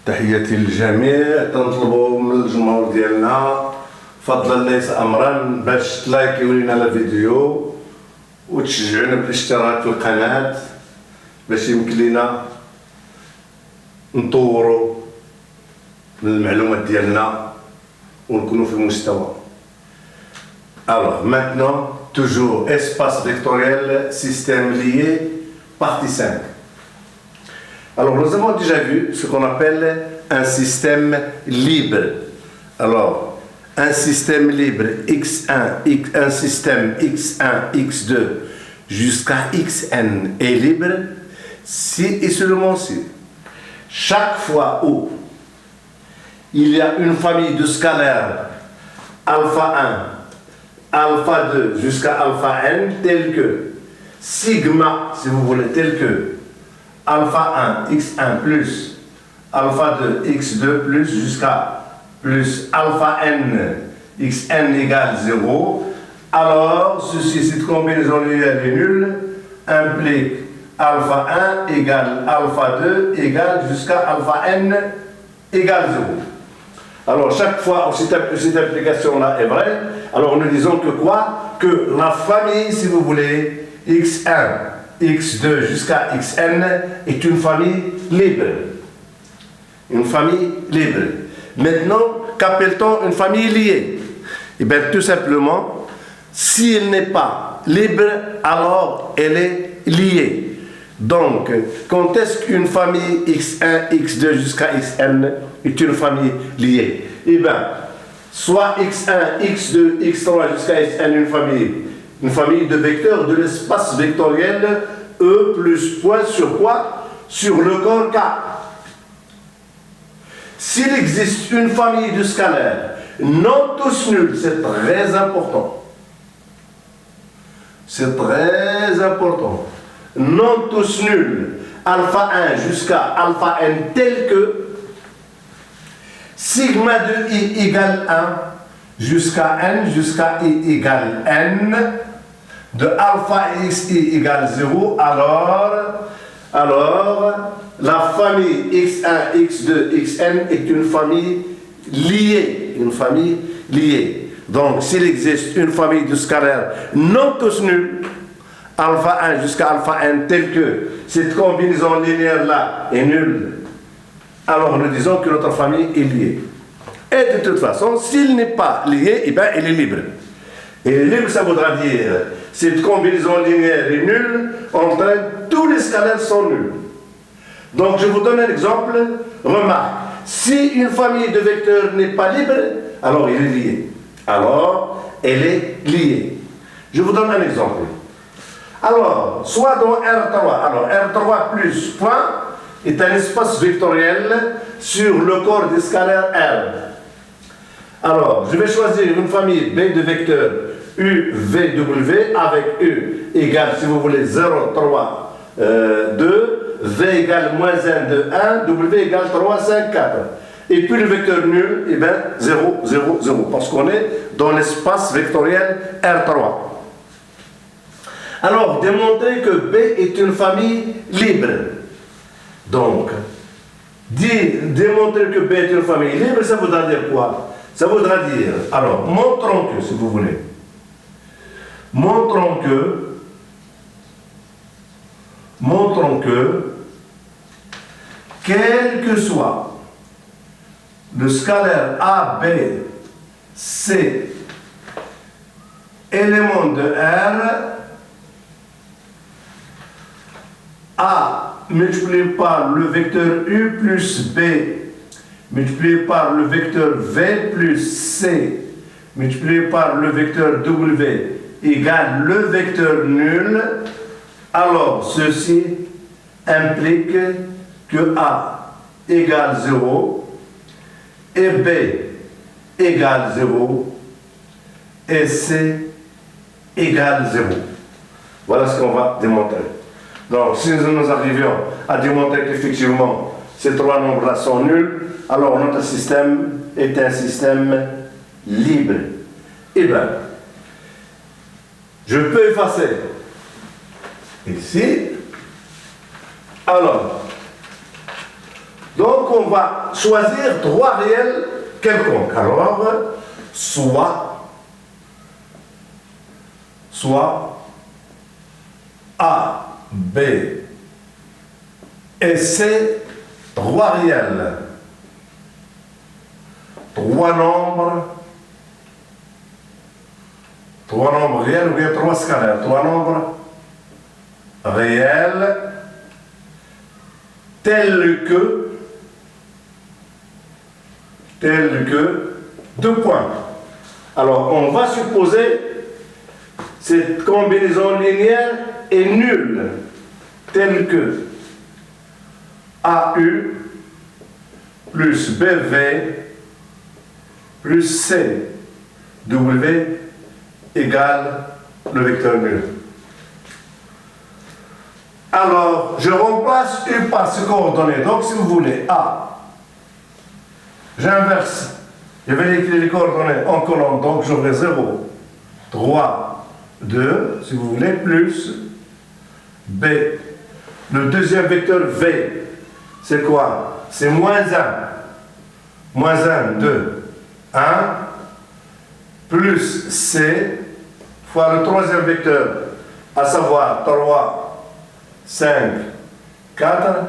تحياتي للجميع. تنطلبوا من الجمهور ديالنا فضلا ليس امرا باش تلايكيو لينا الفيديو وتشجعونا بالاشتراك في القناه باش يمكن لينا نطوروا من المعلومات ديالنا ونكونوا في المستوى. Alors maintenant, toujours espace vectoriel, système lié, partie 5. Alors nous avons déjà vu ce qu'on appelle un système libre. Alors un système libre x1, un système x1, x2 jusqu'à xn est libre si et seulement si chaque fois où il y a une famille de scalaires alpha 1, alpha 2 jusqu'à alpha n tel que sigma, si vous voulez, tel que alpha 1 x1 plus alpha 2 x2 plus jusqu'à plus alpha n xn égale 0, alors ceci, cette combinaison linéaire est nulle, implique alpha 1 égale alpha 2 égale jusqu'à alpha n égale 0. Alors chaque fois où cette application-là est vraie, alors nous disons que quoi? Que la famille, si vous voulez, x1, x2 jusqu'à xn est une famille libre. Une famille libre. Maintenant, qu'appelle-t-on une famille liée? Eh bien, tout simplement, si elle n'est pas libre, alors elle est liée. Donc, quand est-ce qu'une famille x1, x2 jusqu'à xn est une famille liée? Eh bien, soit x1, x2, x3 jusqu'à xn une famille de vecteurs de l'espace vectoriel E plus point sur quoi? Sur le corps K. S'il existe une famille de scalaires non tous nuls, c'est très important. C'est très important. Non tous nuls, alpha 1 jusqu'à alpha n tel que sigma de i égale 1 jusqu'à n jusqu'à i égale n de alpha x i égale 0, alors la famille x1, x2, xn est une famille liée. Une famille liée. Donc s'il existe une famille de scalaires non tous nuls, alpha 1 jusqu'à alpha n tel que cette combinaison linéaire là est nulle, alors nous disons que notre famille est liée. Et de toute façon, s'il n'est pas lié, eh bien il est libre. Et libre, ça voudra dire cette combinaison linéaire est nulle, enfin tous les scalaires sont nuls. Donc je vous donne un exemple. Remarque, si une famille de vecteurs n'est pas libre, alors il est lié. Alors elle est liée. Je vous donne un exemple. Alors, soit dans R3, alors R3 plus point est un espace vectoriel sur le corps des scalaires R. Alors, je vais choisir une famille B de vecteurs UVW avec U égale, si vous voulez, 0, 3, 2, V égale moins 1, 2, 1, W égale 3, 5, 4. Et puis le vecteur nul, eh bien 0, 0, 0, parce qu'on est dans l'espace vectoriel R3. Alors, démontrer que B est une famille libre. Donc, démontrer que B est une famille libre, ça voudra dire quoi? Ça voudra dire, alors, montrons que, si vous voulez, montrons que, quel que soit le scalaire A, B, C, élément de R, A multiplié par le vecteur U plus B multiplié par le vecteur V plus C multiplié par le vecteur W égale le vecteur nul, alors ceci implique que A égale 0 et B égale 0 et C égale 0. Voilà ce qu'on va démontrer. Donc, si nous arrivions à démontrer qu'effectivement ces trois nombres-là sont nuls, alors notre système est un système libre. Eh bien, je peux effacer ici. Alors, Donc, on va choisir trois réels quelconques. Alors, soit A, B et C, trois réels. Trois nombres réels ou bien trois scalaires. Trois nombres réels tels que deux points. Alors, on va supposer cette combinaison linéaire est nulle, telle que AU plus BV plus CW égale le vecteur nul. Alors, je remplace U par ce coordonnées. Donc, si vous voulez, A, j'inverse. Je vais écrire les coordonnées en colonne. Donc, j'aurai 0, 3, 2, si vous voulez, plus B. Le deuxième vecteur V, c'est quoi? C'est moins 1. Moins 1, 2, 1, plus C, fois le troisième vecteur, à savoir 3, 5, 4,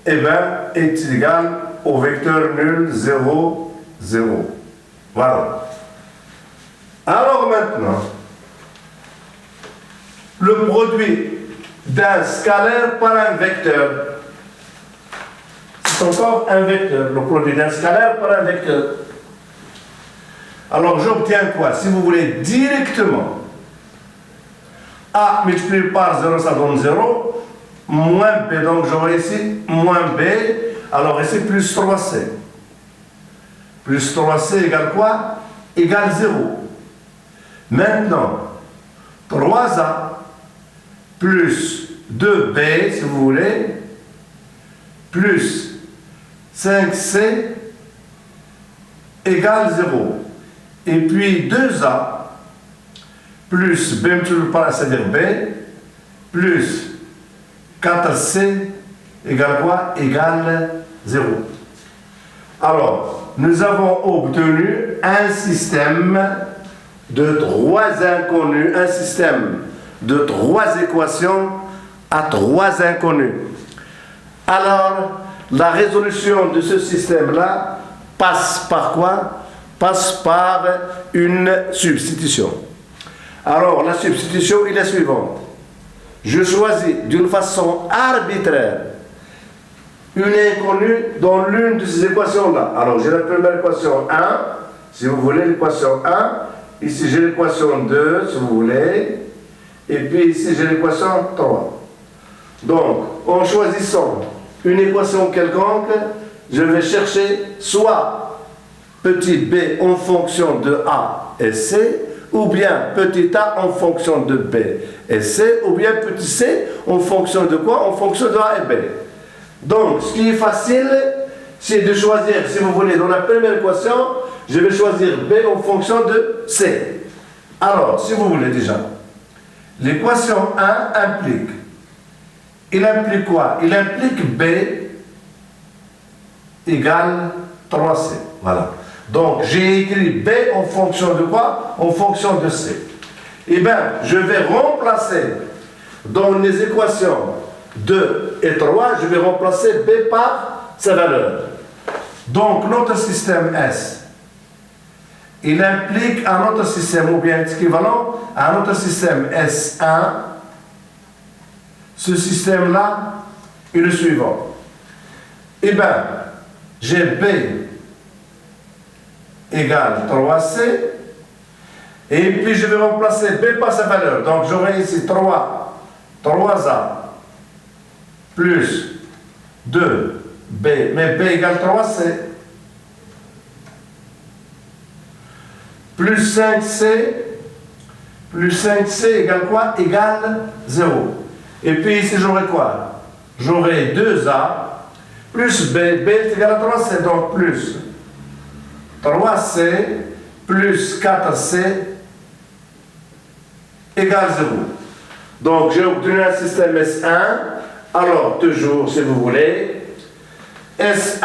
et bien, est égal au vecteur nul 0, 0. Voilà. Alors maintenant, le produit d'un scalaire par un vecteur, c'est encore un vecteur, le produit d'un scalaire par un vecteur. Alors j'obtiens quoi? Si vous voulez directement, A multiplié par 0, ça donne 0, moins B, donc j'aurai ici moins B, alors ici plus 3C. Plus 3C égale quoi? Égale 0. Maintenant, 3A plus 2B, si vous voulez, plus 5C égale 0. Et puis 2A plus B multiplié par A, c'est-à-dire B, plus 4C égale quoi? Égale 0. Alors, nous avons obtenu un système de trois inconnus, un système de trois équations à trois inconnus. Alors, la résolution de ce système-là passe par quoi? Passe par une substitution. Alors, la substitution est la suivante. Je choisis d'une façon arbitraire une inconnue dans l'une de ces équations-là. Alors, j'ai la première équation 1, si vous voulez, l'équation 1. Ici, j'ai l'équation 2, si vous voulez. Et puis ici, j'ai l'équation 3. Donc, en choisissant une équation quelconque, je vais chercher soit petit b en fonction de A et C, ou bien petit a en fonction de B et C, ou bien petit c en fonction de quoi? En fonction de A et B. Donc, ce qui est facile, c'est de choisir, si vous voulez, dans la première équation, je vais choisir B en fonction de C. Alors, si vous voulez déjà, l'équation 1 implique, il implique quoi? Il implique B égale 3C. Voilà. Donc, j'ai écrit B en fonction de quoi? En fonction de C. Eh bien, je vais remplacer dans les équations 2 et 3, je vais remplacer B par sa valeur. Donc, notre système S, il implique un autre système, ou bien équivalent à un autre système S1. Ce système-là est le suivant. Eh bien, j'ai B égale 3C, et puis je vais remplacer B par sa valeur. Donc j'aurai ici 3A plus 2B, mais B égale 3C, plus 5C égale quoi? Égale 0. Et puis ici j'aurai quoi? J'aurai 2A plus B, B est égal à 3C, donc plus 3C plus 4C égale 0. Donc j'ai obtenu un système S1. Alors toujours, si vous voulez, S1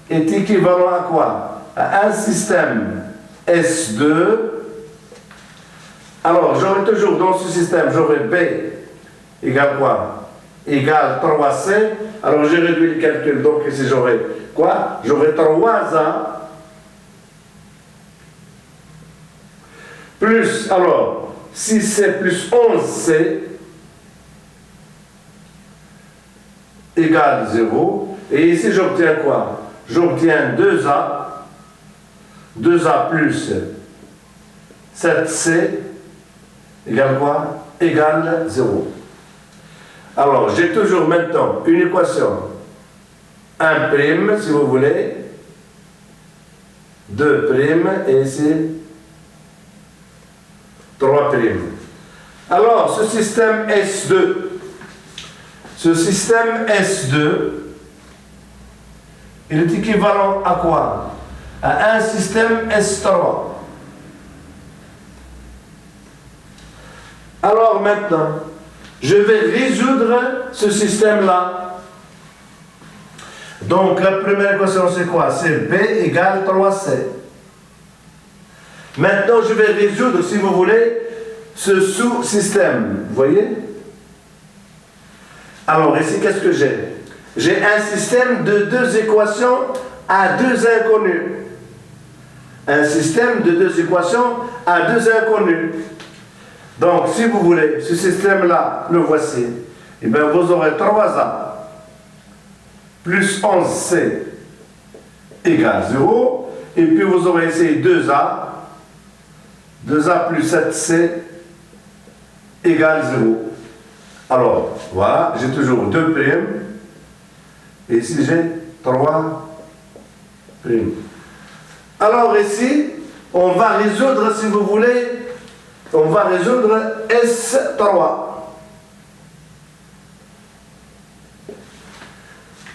est équivalent à quoi? À un système S2. Alors, j'aurai toujours dans ce système, j'aurai B égale quoi? Égale 3C. Alors, j'ai réduit le calcul. Donc, ici, j'aurai quoi? J'aurai 3A plus, alors, 6C plus 11C égale 0. Et ici, j'obtiens quoi? J'obtiens 2A plus 7C égale quoi? Égale 0. Alors, j'ai toujours maintenant une équation 1 prime, si vous voulez, 2 prime, et ici 3 prime. Alors, ce système S2, il est équivalent à quoi? À un système S3. Alors maintenant, je vais résoudre ce système-là. Donc la première équation c'est quoi? C'est B égale 3C. Maintenant je vais résoudre, si vous voulez, ce sous-système. Vous voyez? Alors ici qu'est-ce que j'ai? J'ai un système de deux équations à deux inconnus. Un système de deux équations à deux inconnus. Donc, si vous voulez, ce système-là, le voici. Et bien, vous aurez 3A plus 11C égale 0. Et puis, vous aurez ici 2A plus 7C égale 0. Alors, voilà, j'ai toujours 2 primes. Et ici, j'ai 3 primes. Alors, ici, on va résoudre, si vous voulez, on va résoudre S3.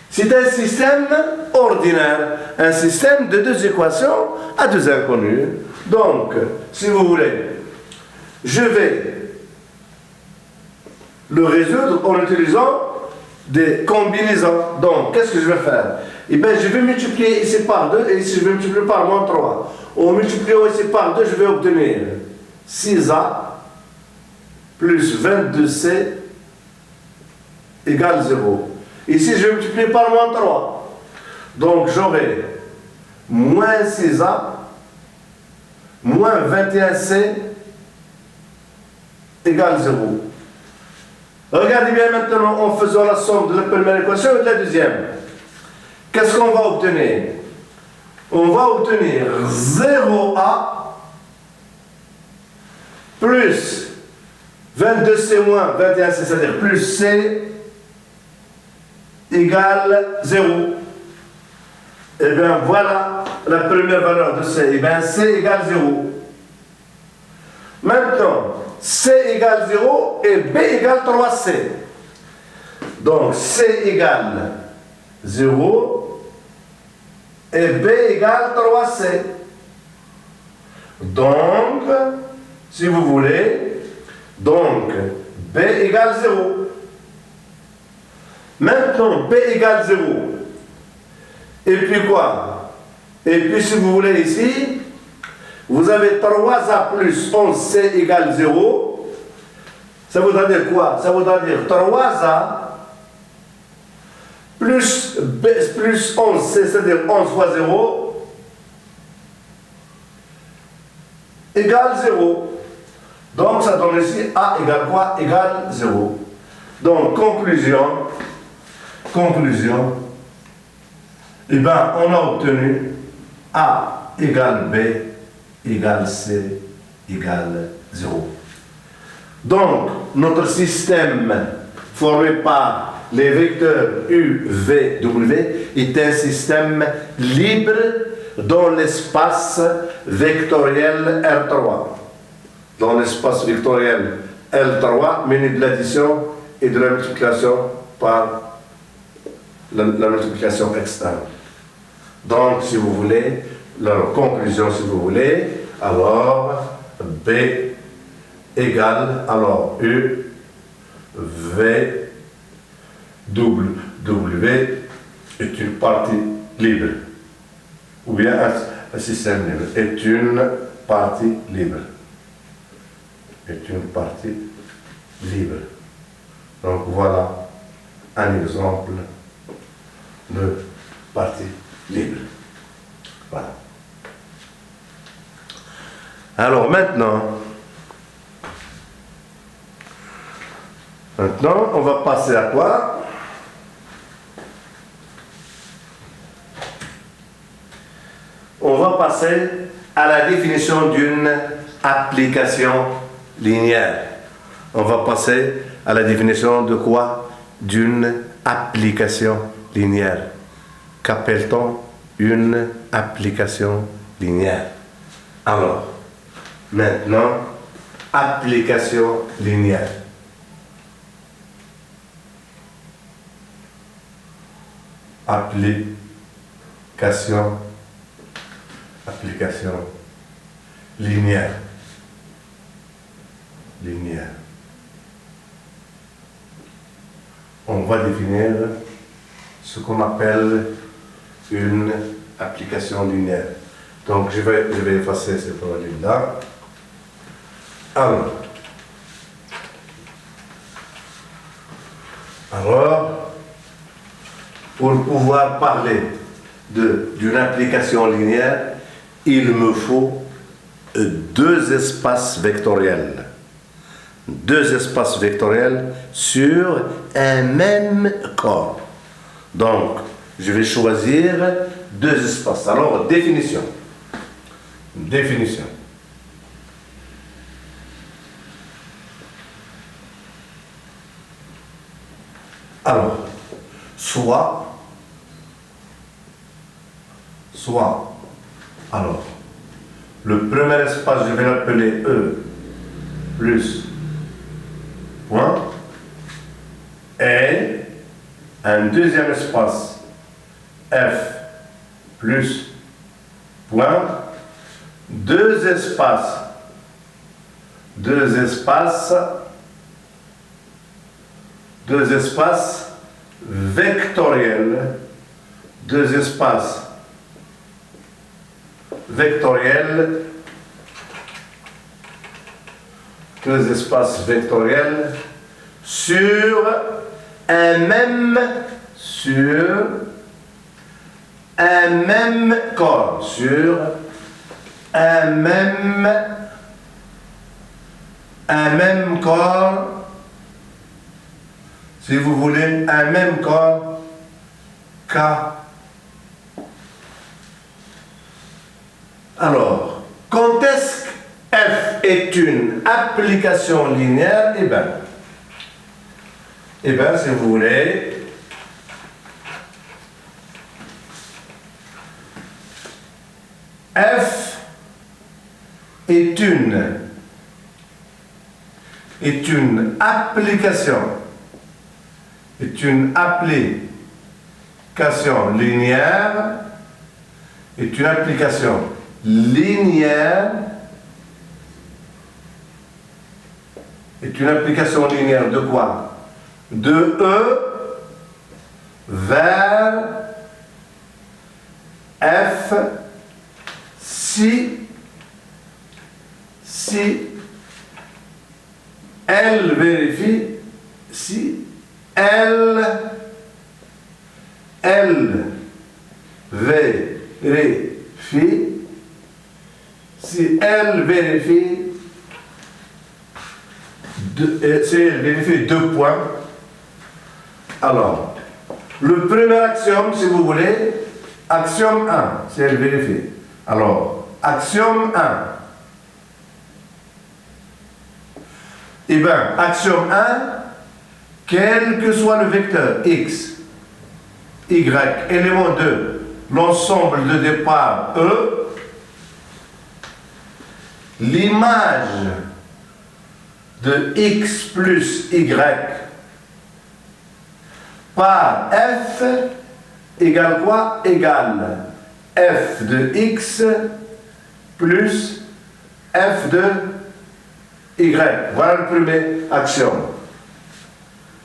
C'est un système ordinaire, un système de deux équations à deux inconnues. Donc, si vous voulez, je vais le résoudre en utilisant des combinaisons. Donc, qu'est-ce que je vais faire? Eh bien, je vais multiplier ici par 2 et ici je vais multiplier par moins 3. En multipliant ici par 2, je vais obtenir 6A plus 22C égale 0. Ici, je vais multiplier par moins 3. Donc, j'aurai moins 6A moins 21C égale 0. Regardez bien maintenant en faisant la somme de la première équation et de la deuxième. Qu'est-ce qu'on va obtenir? On va obtenir 0A plus 22C moins 21C, c'est-à-dire plus C égale 0. Et bien voilà la première valeur de C. Et bien C égale 0. Maintenant, C égale 0 et B égale 3C. Donc C égale 0 et B égale 3C. Donc, si vous voulez, donc B égale 0. Maintenant, B égale 0. Et puis quoi? Et puis si vous voulez ici, vous avez 3A plus 11C égale 0. Ça voudra dire quoi? Ça voudra dire 3A plus 11C, c'est-à-dire 11 fois 0, égale 0. Donc ça donne ici A égale quoi? Égale 0. Donc conclusion, eh bien on a obtenu A égale B égale C égale 0. Donc notre système formé par les vecteurs U, V, W est un système libre dans l'espace vectoriel R3. Dans l'espace vectoriel L3, menu de l'addition et de la multiplication par la multiplication externe. Donc, si vous voulez, la conclusion, si vous voulez, alors B égale, alors U, V W est une partie libre. Ou bien un système libre est une partie libre. Est une partie libre. Donc voilà un exemple de partie libre. Voilà. Alors maintenant, on va passer à quoi? On va passer à la définition d'une application linéaire. On va passer à la définition de quoi? D'une application linéaire. Qu'appelle-t-on une application linéaire? Alors, maintenant, application linéaire. Application linéaire. On va définir ce qu'on appelle une application linéaire. Donc je vais effacer cette ligne-là. Alors, pour pouvoir parler d'une application linéaire, il me faut deux espaces vectoriels. Deux espaces vectoriels sur un même corps. Donc, je vais choisir deux espaces. Alors, définition. Alors, soit, alors, le premier espace, je vais l'appeler E plus point, et un deuxième espace, F plus point, deux espaces vectoriels, sur un même corps, si vous voulez, un même corps K. Alors, quand est-ce que F est une application linéaire? Eh bien, si vous voulez, F est une application linéaire, de quoi? De E vers F si L vérifie, si L vérifie deux points. Alors, le premier axiome, si vous voulez, axiome 1, si elle vérifie. Alors, axiome 1. Eh bien, axiome 1, quel que soit le vecteur x, y, élément de l'ensemble de départ E, l'image de x plus y par f égale quoi? Égale f de x plus f de y. Voilà le premier axiome.